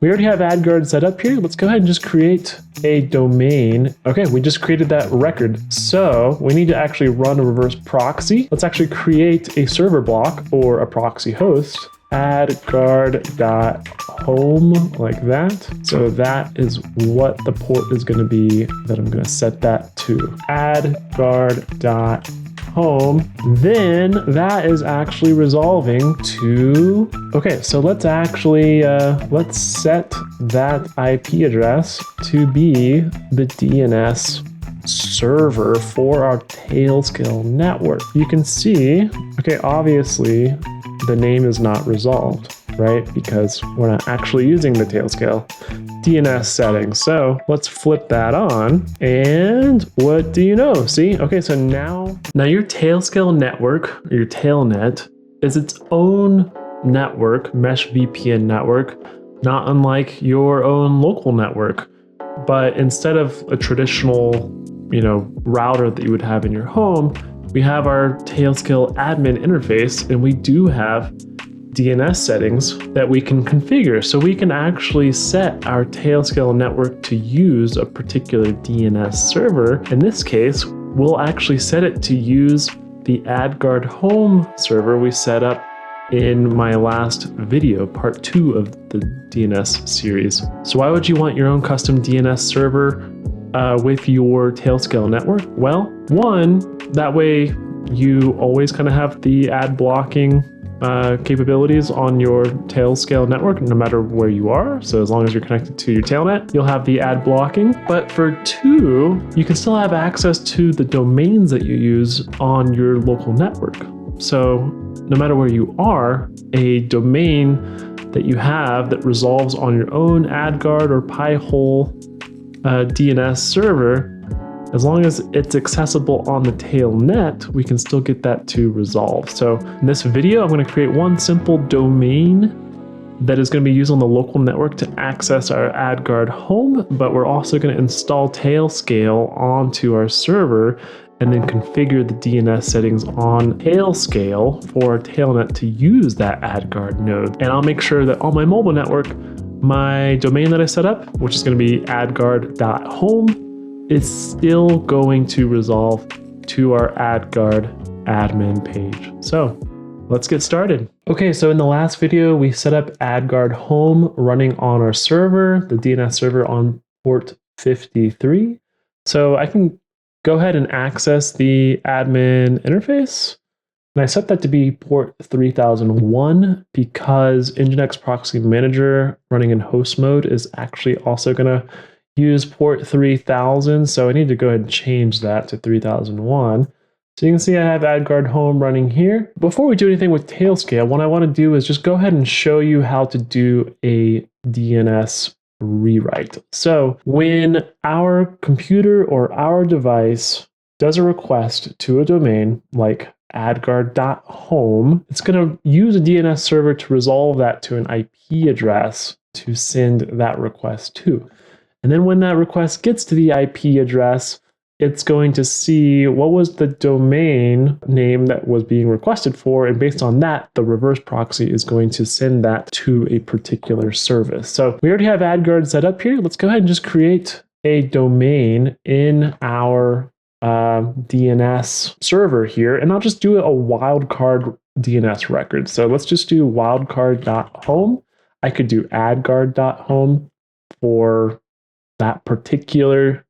we already have AdGuard set up here. Let's go ahead and just create a domain. Okay, we just created that record. So we need to actually run a reverse proxy. Let's actually create a server block or a proxy host. adguard.home like that. So that is what the port is going to be that I'm going to set that to. adguard.home. Then that is actually resolving to, okay, so let's actually, let's set that IP address to be the DNS server for our Tailscale network. You can see, okay, obviously the name is not resolved, right? Because we're not actually using the Tailscale DNS settings. So let's flip that on. And what do you know? See, okay, so now your Tailscale network, or your tailnet, is its own network, mesh VPN network, not unlike your own local network. But instead of a traditional, router that you would have in your home, we have our Tailscale admin interface, and we do have DNS settings that we can configure. So we can actually set our Tailscale network to use a particular DNS server. In this case, we'll actually set it to use the AdguardHome server we set up in my last video, part 2 of the DNS series. So why would you want your own custom DNS server with your Tailscale network? Well, one, that way you always kind of have the ad blocking capabilities on your Tailscale network, no matter where you are. So as long as you're connected to your tailnet, you'll have the ad blocking. But for 2, you can still have access to the domains that you use on your local network. So no matter where you are, a domain that you have that resolves on your own AdGuard or Pi-hole DNS server, as long as it's accessible on the tailnet, we can still get that to resolve. So in this video, I'm going to create one simple domain that is going to be used on the local network to access our AdguardHome, but we're also going to install Tailscale onto our server and then configure the DNS settings on Tailscale for our tailnet to use that AdGuard node. And I'll make sure that on my mobile network, my domain that I set up, which is going to be adguard.home, is still going to resolve to our AdGuard admin page. So let's get started. Okay, so in the last video, we set up AdguardHome running on our server, the DNS server on port 53. So I can go ahead and access the admin interface. And I set that to be port 3001 because Nginx Proxy Manager running in host mode is actually also going to use port 3000. So I need to go ahead and change that to 3001. So you can see I have AdguardHome running here. Before we do anything with Tailscale, what I want to do is just go ahead and show you how to do a DNS rewrite. So when our computer or our device does a request to a domain like adguard.home, it's going to use a DNS server to resolve that to an IP address to send that request to. And then when that request gets to the IP address, it's going to see what was the domain name that was being requested for. And based on that, the reverse proxy is going to send that to a particular service. So we already have AdGuard set up here. Let's go ahead and just create a domain in our DNS server here. And I'll just do a wildcard DNS record. So let's just do wildcard.home. I could do adguard.home for that particular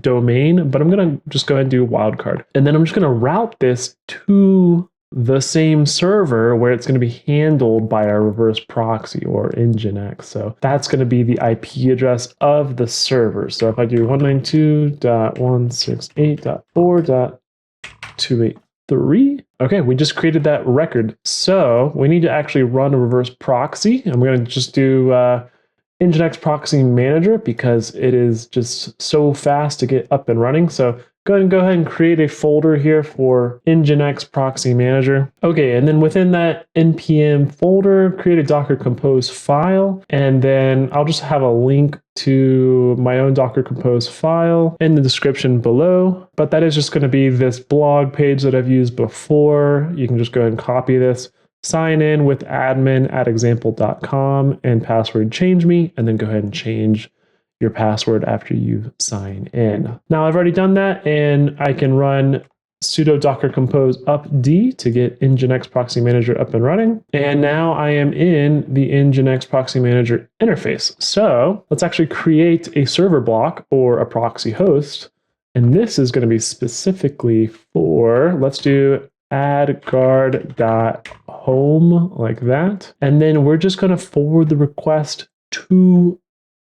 domain, but I'm going to just go ahead and do wildcard. And then I'm just going to route this to the same server where it's going to be handled by our reverse proxy or Nginx. So that's going to be the IP address of the server. So if I do 192.168.4.283, okay, we just created that record. So we need to actually run a reverse proxy. I'm going to just do Nginx Proxy Manager because it is just so fast to get up and running. So go ahead and create a folder here for Nginx Proxy Manager. Okay, and then within that npm folder, create a Docker Compose file, and then I'll just have a link to my own Docker Compose file in the description below. But that is just going to be this blog page that I've used before. You can just go ahead and copy this, sign in with admin@example.com and password change me, and then go ahead and change your password after you sign in. Now I've already done that, and I can run sudo docker compose upd to get Nginx Proxy Manager up and running. And now I am in the Nginx Proxy Manager interface. So let's actually create a server block or a proxy host. And this is going to be specifically for, let's do adguard.home like that. And then we're just going to forward the request to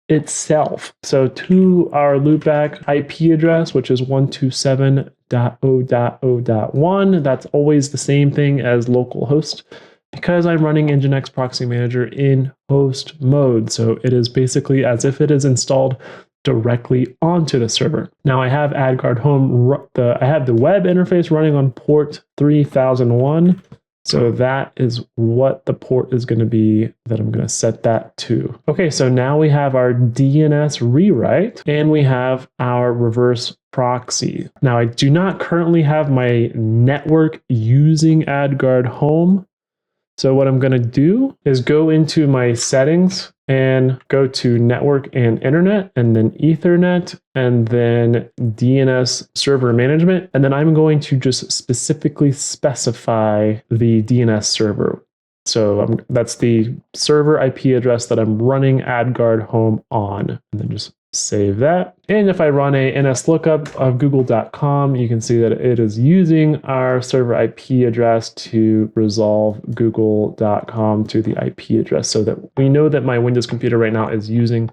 itself. So to our loopback IP address, which is 127.0.0.1. That's always the same thing as localhost because I'm running Nginx Proxy Manager in host mode. So it is basically as if it is installed directly onto the server. Now I have AdguardHome, I have the web interface running on port 3001. So that is what the port is going to be that I'm going to set that to. Okay, so now we have our DNS rewrite and we have our reverse proxy. Now I do not currently have my network using AdguardHome. So what I'm going to do is go into my settings and go to network and internet and then Ethernet and then DNS server management. And then I'm going to just specifically specify the DNS server. So that's the server IP address that I'm running AdguardHome on, and then just save that. And if I run a NS lookup of google.com, you can see that it is using our server IP address to resolve google.com to the IP address so that we know that my Windows computer right now is using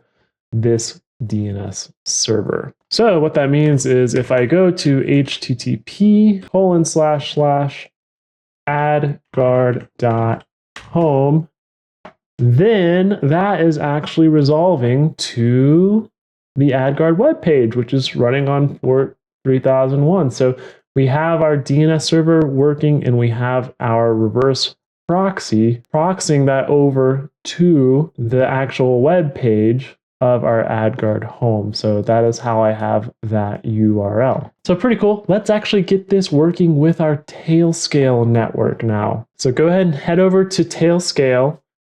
this DNS server. So what that means is if I go to http://adguard.home, then that is actually resolving to the AdGuard web page, which is running on port 3001. So we have our DNS server working and we have our reverse proxy proxying that over to the actual web page of our AdguardHome. So that is how I have that URL. So pretty cool. Let's actually get this working with our Tailscale network now. So go ahead and head over to Tailscale,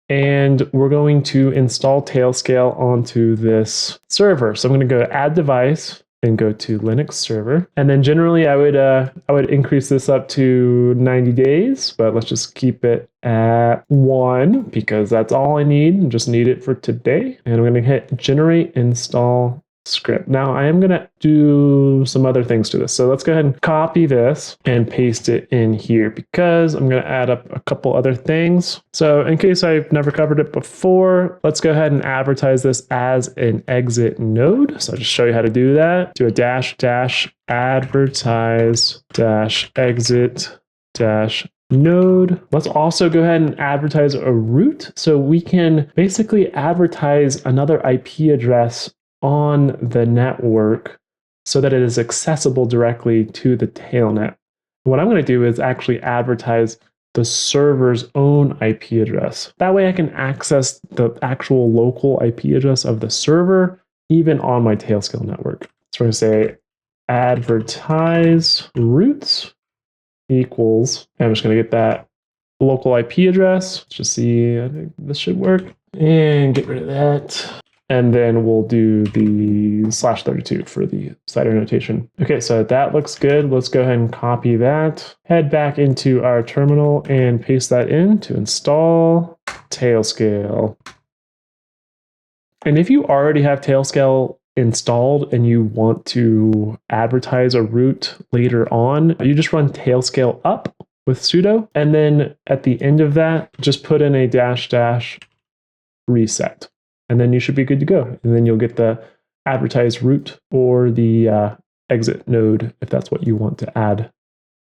and we're going to install Tailscale onto this server. So I'm going to go to Add Device and go to Linux Server. And then generally I would increase this up to 90 days, but let's just keep it at 1 because that's all I need. I just need it for today. And I'm going to hit Generate Install Script. Now I am going to do some other things to this. So let's go ahead and copy this and paste it in here because I'm going to add up a couple other things. So in case I've never covered it before, let's go ahead and advertise this as an exit node. So I'll just show you how to do that. Do a -- advertise -exit -node. Let's also go ahead and advertise a route. So we can basically advertise another IP address on the network so that it is accessible directly to the tailnet. What I'm going to do is actually advertise the server's own IP address. That way I can access the actual local IP address of the server even on my Tailscale network. So we're going to say advertise routes equals, and I'm just going to get that local IP address. Let's just see, I think this should work, and get rid of that. And then we'll do the /32 for the CIDR notation. Okay, so that looks good. Let's go ahead and copy that. Head back into our terminal and paste that in to install Tailscale. And if you already have Tailscale installed and you want to advertise a route later on, you just run Tailscale up with sudo. And then at the end of that, just put in a -- reset. And then you should be good to go. And then you'll get the advertised route or the exit node if that's what you want to add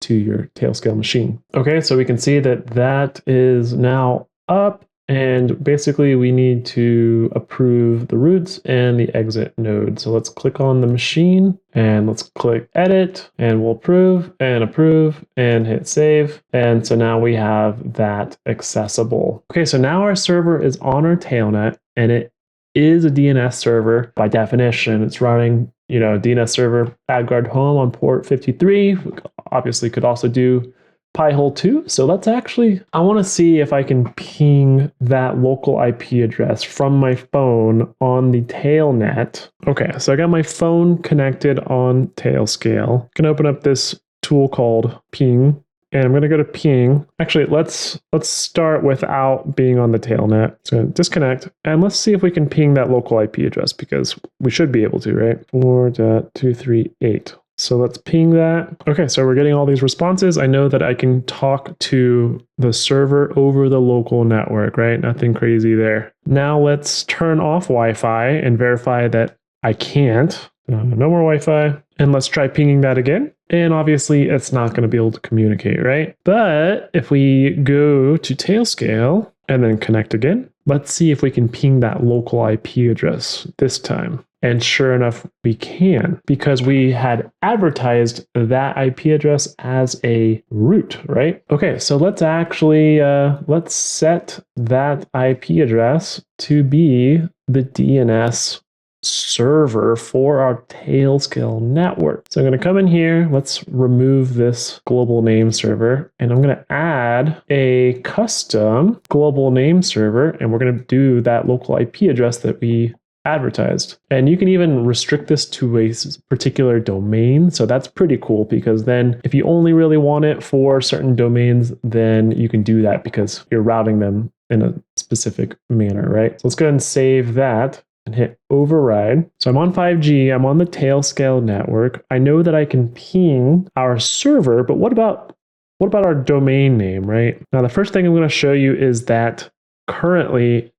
to your Tailscale machine. Okay, so we can see that that is now up. And basically we need to approve the routes and the exit node. So let's click on the machine and let's click edit and we'll approve and hit save. And so now we have that accessible. Okay, so now our server is on our tailnet and it is a DNS server by definition. It's running, DNS server AdguardHome on port 53. We obviously could also do Pi-hole 2. So let's actually, I want to see if I can ping that local IP address from my phone on the tailnet. Okay, so I got my phone connected on Tailscale. I can open up this tool called ping. And I'm going to go to ping. Actually, let's start without being on the tailnet. So disconnect, and let's see if we can ping that local IP address, because we should be able to, right? 4.238. So let's ping that. Okay, so we're getting all these responses. I know that I can talk to the server over the local network, right? Nothing crazy there. Now let's turn off Wi-Fi and verify that I can't. No more Wi-Fi. And let's try pinging that again. And obviously it's not going to be able to communicate, right? But if we go to Tailscale and then connect again, let's see if we can ping that local IP address this time. And sure enough, we can, because we had advertised that IP address as a root, right? Okay, so let's actually, let's set that IP address to be the DNS server for our Tailscale network. So I'm going to come in here. Let's remove this global name server, and I'm going to add a custom global name server, and we're going to do that local IP address that we advertised. And you can even restrict this to a particular domain. So that's pretty cool, because then if you only really want it for certain domains, then you can do that because you're routing them in a specific manner, right? So let's go ahead and save that and hit override. So I'm on 5G, I'm on the Tailscale network. I know that I can ping our server, but what about our domain name, right? Now, the first thing I'm going to show you is that currently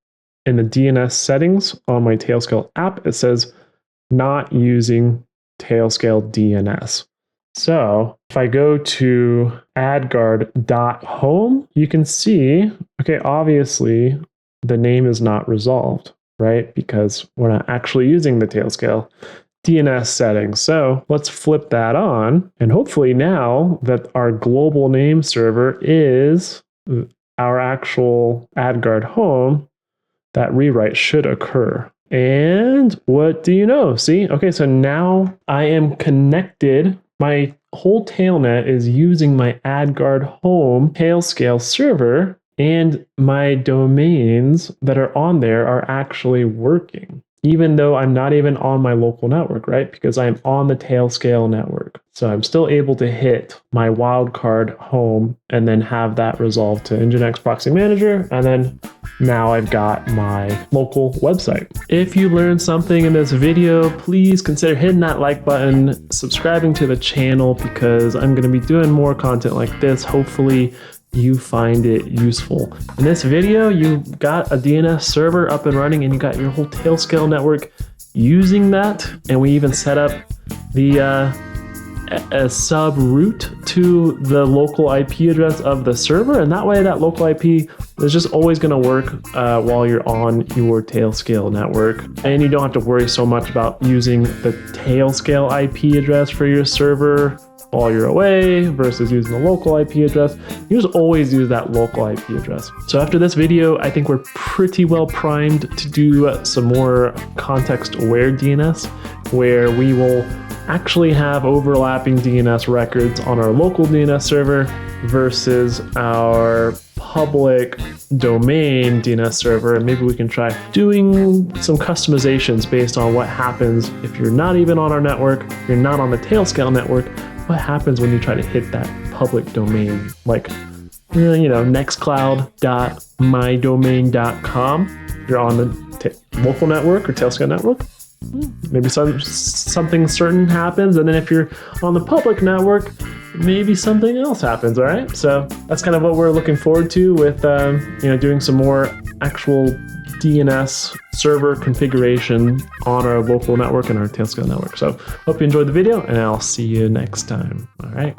in the DNS settings on my Tailscale app, it says not using Tailscale DNS. So if I go to adguard.home, you can see, okay, obviously the name is not resolved, right? Because we're not actually using the Tailscale DNS settings. So let's flip that on. And hopefully now that our global name server is our actual AdguardHome, that rewrite should occur. And what do you know? See, okay, so now I am connected. My whole tailnet is using my AdguardHome Tailscale server, and my domains that are on there are actually working, even though I'm not even on my local network, right? Because I'm on the Tailscale network. So I'm still able to hit my wildcard home and then have that resolved to Nginx Proxy Manager. And then now I've got my local website. If you learned something in this video, please consider hitting that like button, subscribing to the channel, because I'm going to be doing more content like this. Hopefully you find it useful. In this video, you got a DNS server up and running, and you got your whole Tailscale network using that. And we even set up the a sub root to the local IP address of the server, and that way that local IP is just always going to work while you're on your Tailscale network, and you don't have to worry so much about using the Tailscale IP address for your server while you're away versus using the local IP address. You just always use that local IP address. So after this video, I think we're pretty well primed to do some more context-aware DNS, where we will actually have overlapping DNS records on our local DNS server versus our public domain DNS server. And maybe we can try doing some customizations based on what happens if you're not even on our network, you're not on the Tailscale network. What happens when you try to hit that public domain, like, you know, nextcloud.mydomain.com. You're on the local network or Tailscale network. Maybe something certain happens, and then if you're on the public network, maybe something else happens. All right, so that's kind of what we're looking forward to with you know, doing some more actual DNS server configuration on our local network and our Tailscale network. So hope you enjoyed the video, and I'll see you next time. All right.